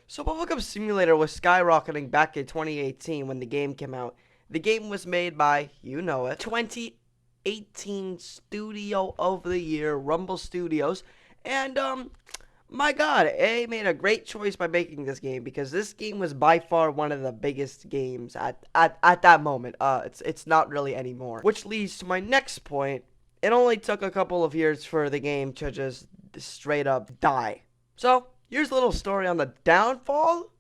So Bubblegum Simulator was skyrocketing back in 2018 when the game came out. The game was made by, you know it, 2018 Studio of the Year, Rumble Studios. And, my god, they made a great choice by making this game because this game was by far one of the biggest games at that moment. It's not really anymore. Which leads to my next point. It only took a couple of years for the game to just straight up die. So, here's a little story on the downfall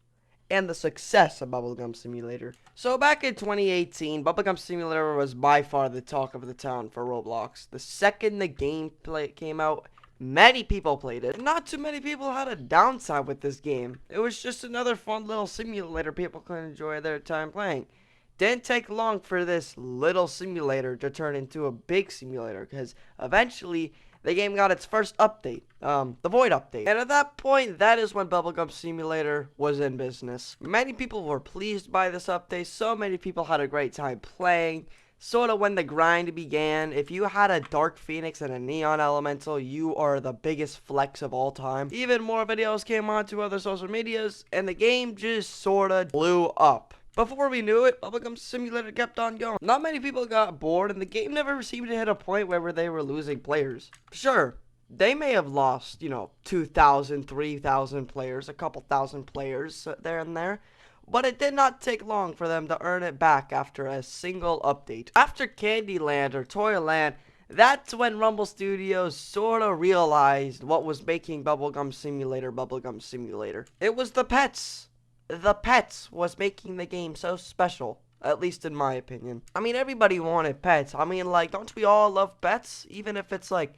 and the success of Bubblegum Simulator. So back in 2018, Bubblegum Simulator was by far the talk of the town for Roblox. The second the gameplay came out, many people played it. Not too many people had a downside with this game. It was just another fun little simulator people could enjoy their time playing. Didn't take long for this little simulator to turn into a big simulator, because eventually the game got its first update, the Void update. And at that point, that is when Bubblegum Simulator was in business. Many people were pleased by this update. So many people had a great time playing. Sort of when the grind began. If you had a Dark Phoenix and a Neon Elemental, you are the biggest flex of all time. Even more videos came onto other social medias, and the game just sort of blew up. Before we knew it, Bubblegum Simulator kept on going. Not many people got bored, and the game never seemed to hit a point where they were losing players. Sure, they may have lost, 2,000, 3,000 players, a couple thousand players there and there, but it did not take long for them to earn it back after a single update. After Candyland or Toyland, that's when Rumble Studios sort of realized what was making Bubblegum Simulator. It was the pets. The pets was making the game so special, at least in my opinion. I mean, everybody wanted pets. I mean, like, don't we all love pets? Even if it's like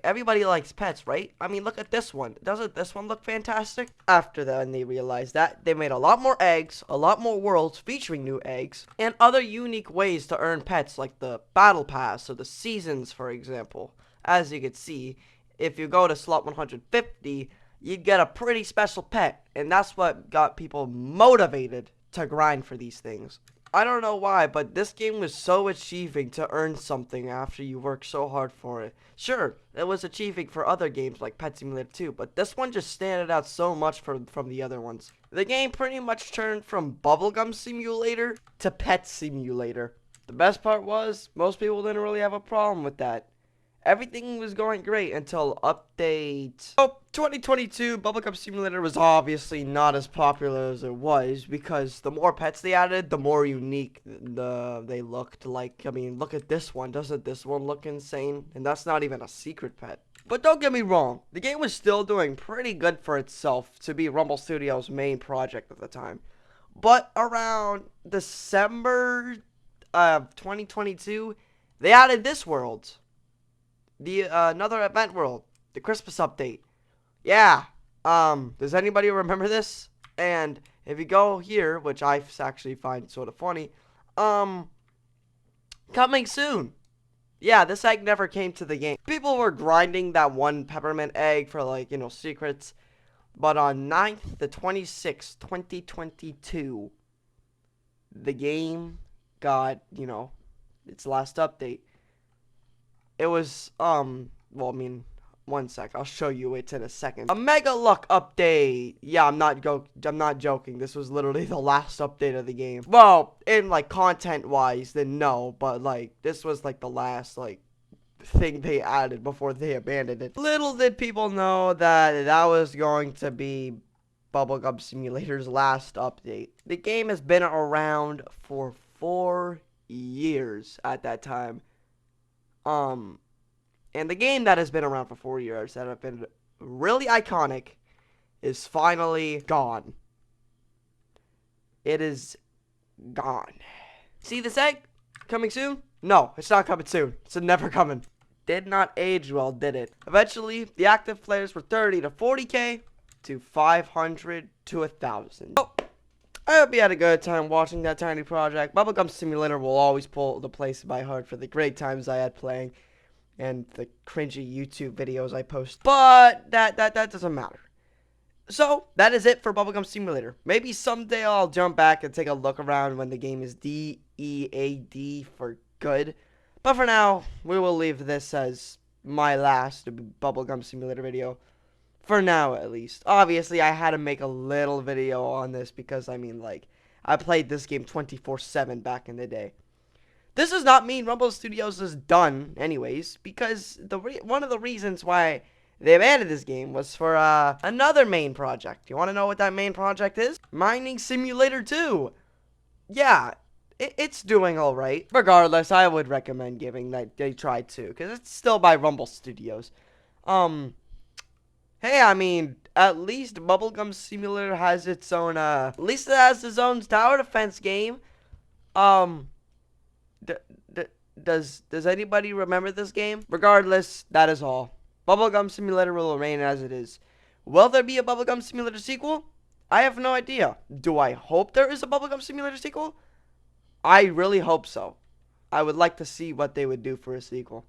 everybody likes pets, right? I mean, look at this one. Doesn't this one look fantastic? After then, they realized that they made a lot more eggs, a lot more worlds featuring new eggs, and other unique ways to earn pets, like the battle pass or the seasons, for example. As you can see, if you go to slot 150, you'd get a pretty special pet, and that's what got people motivated to grind for these things. I don't know why, but this game was so achieving to earn something after you work so hard for it. Sure, it was achieving for other games like Pet Simulator 2, but this one just standed out so much from the other ones. The game pretty much turned from Bubblegum Simulator to Pet Simulator. The best part was, most people didn't really have a problem with that. Everything was going great until update. Oh, 2022, Bubblegum Simulator was obviously not as popular as it was because the more pets they added, the more unique they looked. Like, I mean, look at this one. Doesn't this one look insane? And that's not even a secret pet. But don't get me wrong, the game was still doing pretty good for itself to be Rumble Studios' main project at the time. But around December of 2022, they added this world. Another event world, the Christmas update. Yeah, does anybody remember this? And if you go here, which I actually find sort of funny, coming soon. Yeah, this egg never came to the game. People were grinding that one peppermint egg for, like, secrets. But on 9th, the 26th, 2022, the game got, its last update. It was, well, I mean, one sec. I'll show you it in a second. A Mega Luck update. Yeah, I'm not joking. This was literally the last update of the game. Well, in, like, content-wise, then no. But, like, this was, like, the last, like, thing they added before they abandoned it. Little did people know that that was going to be Bubblegum Simulator's last update. The game has been around for 4 years at that time. And the game that has been around for 4 years that have been really iconic is finally gone. It is gone. See this egg? Coming soon? No, it's not coming soon. It's never coming. Did not age well, did it? Eventually, the active players were 30 to 40k to 500 to 1,000. Oh, I hope you had a good time watching that tiny project. Bubblegum Simulator will always pull the place by heart for the great times I had playing and the cringy YouTube videos I post. But that doesn't matter. So, that is it for Bubblegum Simulator. Maybe someday I'll jump back and take a look around when the game is DEAD for good. But for now, we will leave this as my last Bubblegum Simulator video. For now, at least. Obviously, I had to make a little video on this because, I mean, like, I played this game 24/7 back in the day. This does not mean Rumble Studios is done, anyways, because one of the reasons why they abandoned this game was for another main project. You want to know what that main project is? Mining Simulator 2. Yeah, it's doing all right. Regardless, I would recommend giving that they try to, because it's still by Rumble Studios. Hey, I mean, at least Bubblegum Simulator has its own, at least it has its own tower defense game. Um, d d does anybody remember this game? Regardless, that is all. Bubblegum Simulator will remain as it is. Will there be a Bubblegum Simulator sequel? I have no idea. Do I hope there is a Bubblegum Simulator sequel? I really hope so. I would like to see what they would do for a sequel.